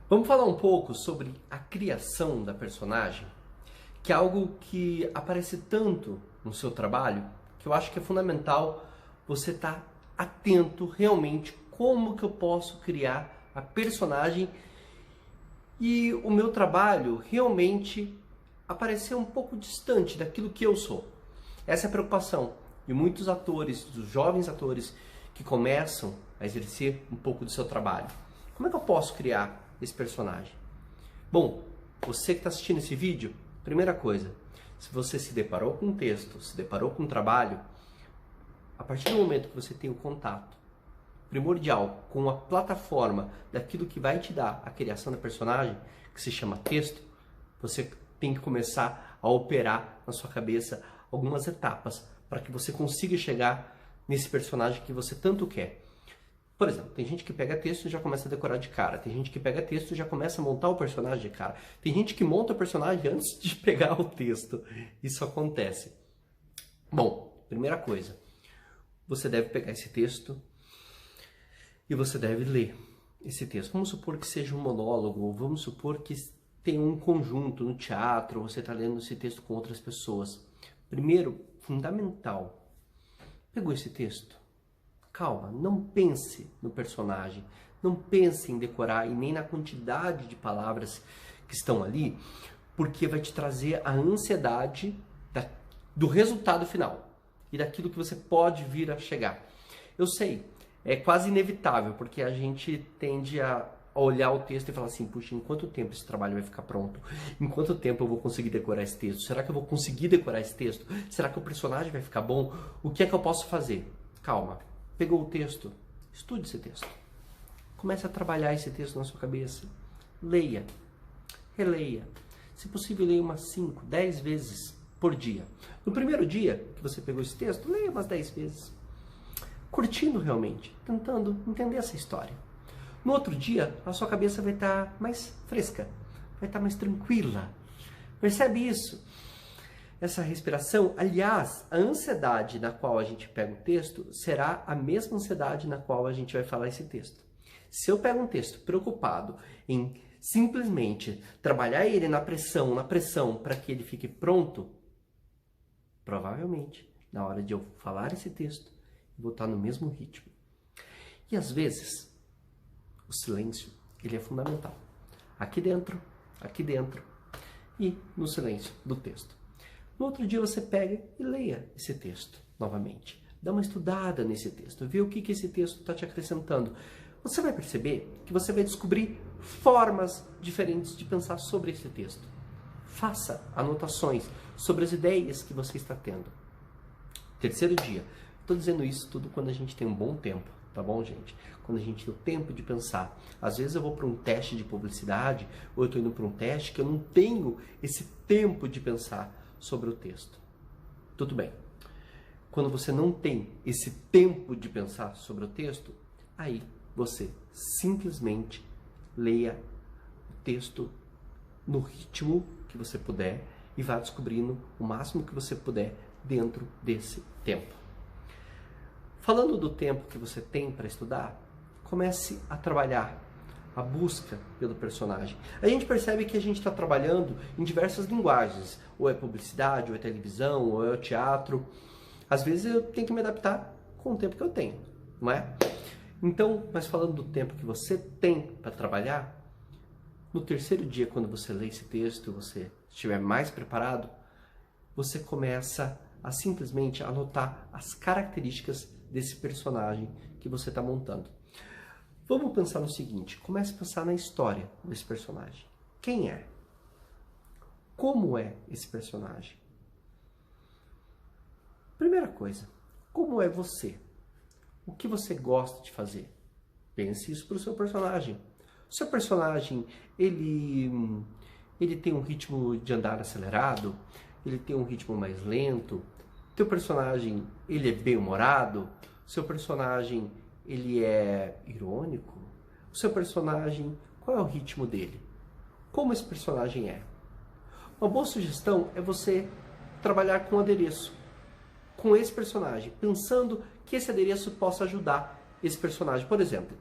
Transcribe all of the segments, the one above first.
Vamos falar um pouco sobre a criação da personagem, que é algo que aparece tanto no seu trabalho, que eu acho que é fundamental você estar atento realmente como que eu posso criar a personagem e o meu trabalho realmente aparecer um pouco distante daquilo que eu sou. Essa é a preocupação de muitos atores, dos jovens atores que começam a exercer um pouco do seu trabalho. Como é que eu posso criar esse personagem? Bom, você que está assistindo esse vídeo, primeira coisa, se você se deparou com um texto, se deparou com um trabalho, a partir do momento que você tem o contato primordial com a plataforma daquilo que vai te dar a criação da personagem, que se chama texto, você tem que começar a operar na sua cabeça algumas etapas para que você consiga chegar nesse personagem que você tanto quer. Por exemplo, tem gente que pega texto e já começa a decorar de cara. Tem gente que pega texto e já começa a montar o personagem de cara. Tem gente que monta o personagem antes de pegar o texto. Isso acontece. Bom, primeira coisa, você deve pegar esse texto e você deve ler esse texto. Vamos supor que seja um monólogo, vamos supor que tem um conjunto no teatro, você está lendo esse texto com outras pessoas. Primeiro, fundamental, pegou esse texto? Calma, não pense no personagem, não pense em decorar e nem na quantidade de palavras que estão ali, porque vai te trazer a ansiedade do resultado final e daquilo que você pode vir a chegar. Eu sei, é quase inevitável, porque a gente tende a olhar o texto e falar assim, puxa, em quanto tempo esse trabalho vai ficar pronto? Em quanto tempo eu vou conseguir decorar esse texto? Será que eu vou conseguir decorar esse texto? Será que o personagem vai ficar bom? O que é que eu posso fazer? Calma. Pegou o texto, estude esse texto. Comece a trabalhar esse texto na sua cabeça. Leia, releia. Se possível, leia umas 5, 10 vezes por dia. No primeiro dia que você pegou esse texto, leia umas 10 vezes. Curtindo realmente, tentando entender essa história. No outro dia, a sua cabeça vai estar mais fresca, vai estar mais tranquila. Percebe isso? Essa respiração, aliás, a ansiedade na qual a gente pega o texto será a mesma ansiedade na qual a gente vai falar esse texto. Se eu pego um texto preocupado em simplesmente trabalhar ele na pressão para que ele fique pronto, provavelmente, na hora de eu falar esse texto, eu vou estar no mesmo ritmo. E às vezes, o silêncio, ele é fundamental. Aqui dentro e no silêncio do texto. No outro dia você pega e leia esse texto novamente. Dá uma estudada nesse texto, vê o que esse texto está te acrescentando. Você vai perceber que você vai descobrir formas diferentes de pensar sobre esse texto. Faça anotações sobre as ideias que você está tendo. Terceiro dia. Estou dizendo isso tudo quando a gente tem um bom tempo, tá bom, gente? Quando a gente tem o tempo de pensar. Às vezes eu vou para um teste de publicidade, ou eu estou indo para um teste que eu não tenho esse tempo de pensar sobre o texto. Tudo bem. Quando você não tem esse tempo de pensar sobre o texto, aí você simplesmente leia o texto no ritmo que você puder e vá descobrindo o máximo que você puder dentro desse tempo. Falando do tempo que você tem para estudar, comece a trabalhar a busca pelo personagem. A gente percebe que a gente está trabalhando em diversas linguagens, ou é publicidade, ou é televisão, ou é o teatro. Às vezes eu tenho que me adaptar com o tempo que eu tenho, não é? Então, mas falando do tempo que você tem para trabalhar, no terceiro dia, quando você lê esse texto, você estiver mais preparado, você começa a simplesmente anotar as características desse personagem que você está montando. Vamos pensar no seguinte, comece a pensar na história desse personagem. Quem é? Como é esse personagem? Primeira coisa, como é você? O que você gosta de fazer? Pense isso para o seu personagem. O seu personagem, ele tem um ritmo de andar acelerado? Ele tem um ritmo mais lento? Teu personagem, ele é bem-humorado? Seu personagem, ele é irônico? O seu personagem, qual é o ritmo dele? Como esse personagem é? Uma boa sugestão é você trabalhar com adereço, com esse personagem, pensando que esse adereço possa ajudar esse personagem. Por exemplo,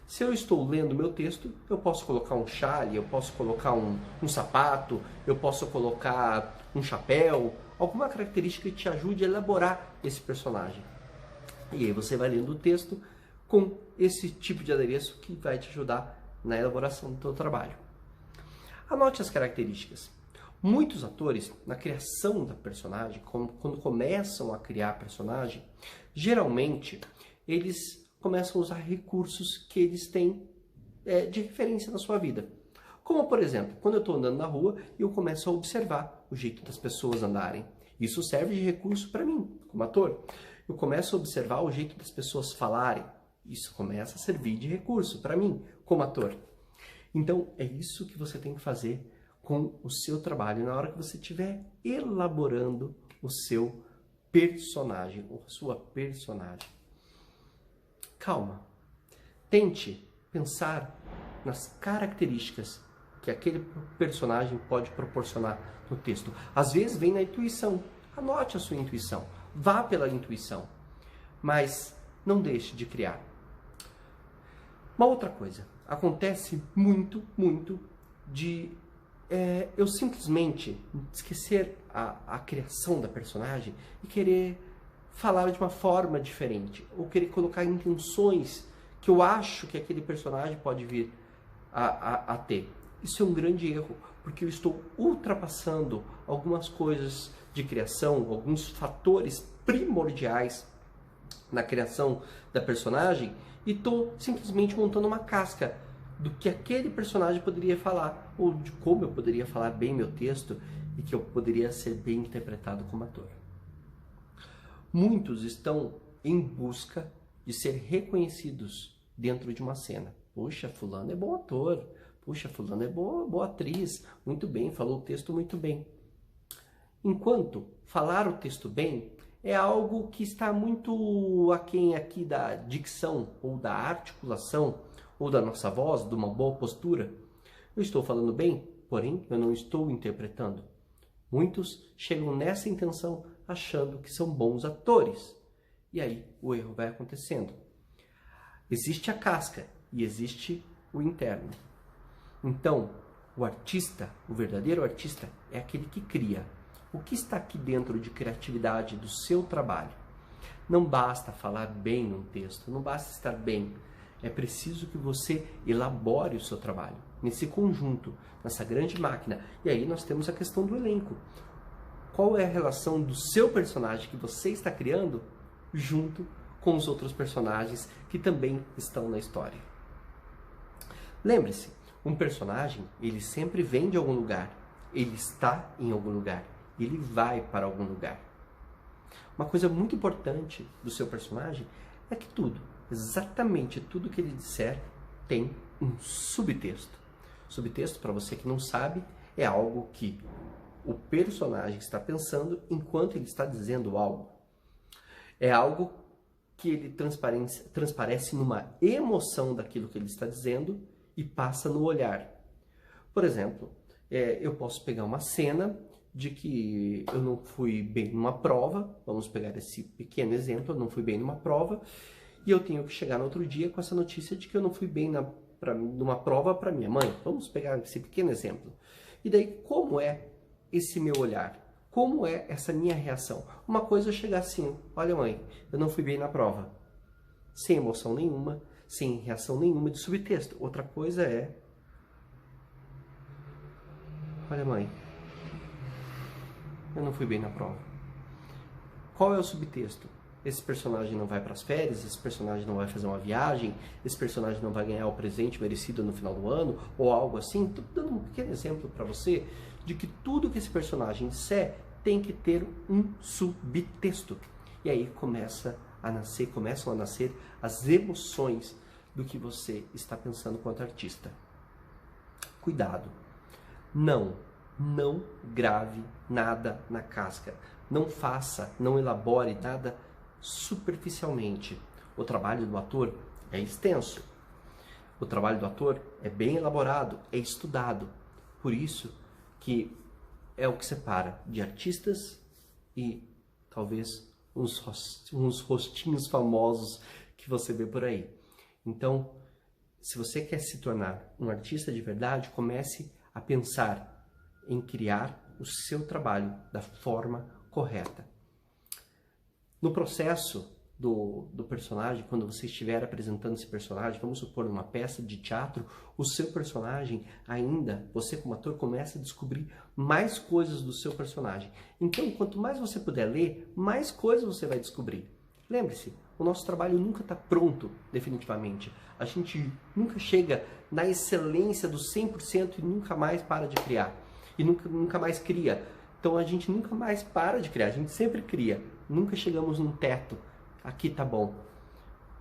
Se eu estou lendo meu texto, eu posso colocar um chale, eu posso colocar um sapato, eu posso colocar um chapéu, alguma característica que te ajude a elaborar esse personagem. E aí você vai lendo o texto com esse tipo de adereço que vai te ajudar na elaboração do teu trabalho. Anote as características. Muitos atores, na criação da personagem, quando começam a criar personagem, geralmente eles começam a usar recursos que eles têm de referência na sua vida. Como, por exemplo, quando eu estou andando na rua e eu começo a observar o jeito das pessoas andarem. Isso serve de recurso para mim, como ator. Eu começo a observar o jeito das pessoas falarem. Isso começa a servir de recurso para mim, como ator. Então, é isso que você tem que fazer com o seu trabalho na hora que você estiver elaborando o seu personagem, ou a sua personagem. Calma. Tente pensar nas características que aquele personagem pode proporcionar no texto. Às vezes vem na intuição. Anote a sua intuição. Vá pela intuição. Mas não deixe de criar. Uma outra coisa. Acontece muito de eu simplesmente esquecer a criação da personagem e querer falar de uma forma diferente, ou querer colocar intenções que eu acho que aquele personagem pode vir a ter. Isso é um grande erro, porque eu estou ultrapassando algumas coisas de criação, alguns fatores primordiais na criação da personagem, e estou simplesmente montando uma casca do que aquele personagem poderia falar, ou de como eu poderia falar bem meu texto e que eu poderia ser bem interpretado como ator. Muitos estão em busca de ser reconhecidos dentro de uma cena. Puxa, fulano é bom ator. Puxa, fulano é boa atriz. Muito bem, falou o texto muito bem. Enquanto falar o texto bem é algo que está muito aquém aqui da dicção ou da articulação ou da nossa voz, de uma boa postura. Eu estou falando bem, porém eu não estou interpretando. Muitos chegam nessa intenção achando que são bons atores. E aí o erro vai acontecendo. Existe a casca e existe o interno. Então, o artista, o verdadeiro artista, é aquele que cria. O que está aqui dentro de criatividade do seu trabalho? Não basta falar bem um texto, não basta estar bem. É preciso que você elabore o seu trabalho, nesse conjunto, nessa grande máquina. E aí nós temos a questão do elenco. Qual é a relação do seu personagem que você está criando junto com os outros personagens que também estão na história? Lembre-se, um personagem, ele sempre vem de algum lugar, ele está em algum lugar, ele vai para algum lugar. Uma coisa muito importante do seu personagem é que tudo, exatamente tudo que ele disser, tem um subtexto. Subtexto, para você que não sabe, é algo que o personagem está pensando enquanto ele está dizendo algo. É algo que ele transparece numa emoção daquilo que ele está dizendo e passa no olhar. Por exemplo, eu posso pegar uma cena de que eu não fui bem numa prova, vamos pegar esse pequeno exemplo, eu não fui bem numa prova, e eu tenho que chegar no outro dia com essa notícia de que eu não fui bem numa prova para minha mãe. Vamos pegar esse pequeno exemplo. E daí, como é esse meu olhar? Como é essa minha reação? Uma coisa é chegar assim, olha mãe, eu não fui bem na prova. Sem emoção nenhuma, sem reação nenhuma de subtexto. Outra coisa é, olha mãe, eu não fui bem na prova. Qual é o subtexto? Esse personagem não vai para as férias, esse personagem não vai fazer uma viagem, esse personagem não vai ganhar o presente merecido no final do ano, ou algo assim. Estou dando um pequeno exemplo para você de que tudo que esse personagem disser tem que ter um subtexto. E aí começam a nascer as emoções do que você está pensando quanto artista. Cuidado. Não grave nada na casca. Não faça, não elabore nada superficialmente. O trabalho do ator é extenso. O trabalho do ator é bem elaborado, é estudado. Por isso que é o que separa de artistas e talvez uns rostinhos famosos que você vê por aí. Então, se você quer se tornar um artista de verdade, comece a pensar em criar o seu trabalho da forma correta. No processo do personagem, quando você estiver apresentando esse personagem, vamos supor uma peça de teatro, o seu personagem ainda, você como ator, começa a descobrir mais coisas do seu personagem. Então, quanto mais você puder ler, mais coisas você vai descobrir. Lembre-se, o nosso trabalho nunca está pronto, definitivamente. A gente nunca chega na excelência do 100% e nunca mais para de criar. E nunca mais cria. Então a gente nunca mais para de criar, a gente sempre cria. Nunca chegamos num teto, aqui tá bom.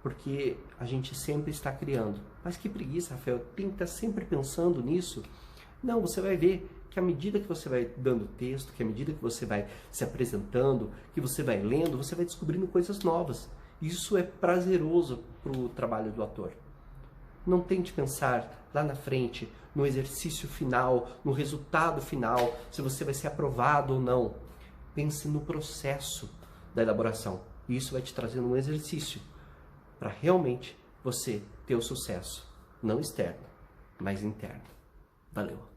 Porque a gente sempre está criando. Mas que preguiça, Rafael, tem que estar sempre pensando nisso. Não, você vai ver que à medida que você vai dando texto, que à medida que você vai se apresentando, que você vai lendo, você vai descobrindo coisas novas. Isso é prazeroso para o trabalho do ator. Não tente pensar lá na frente, no exercício final, no resultado final, se você vai ser aprovado ou não. Pense no processo da elaboração. E isso vai te trazer um exercício para realmente você ter o sucesso, não externo, mas interno. Valeu!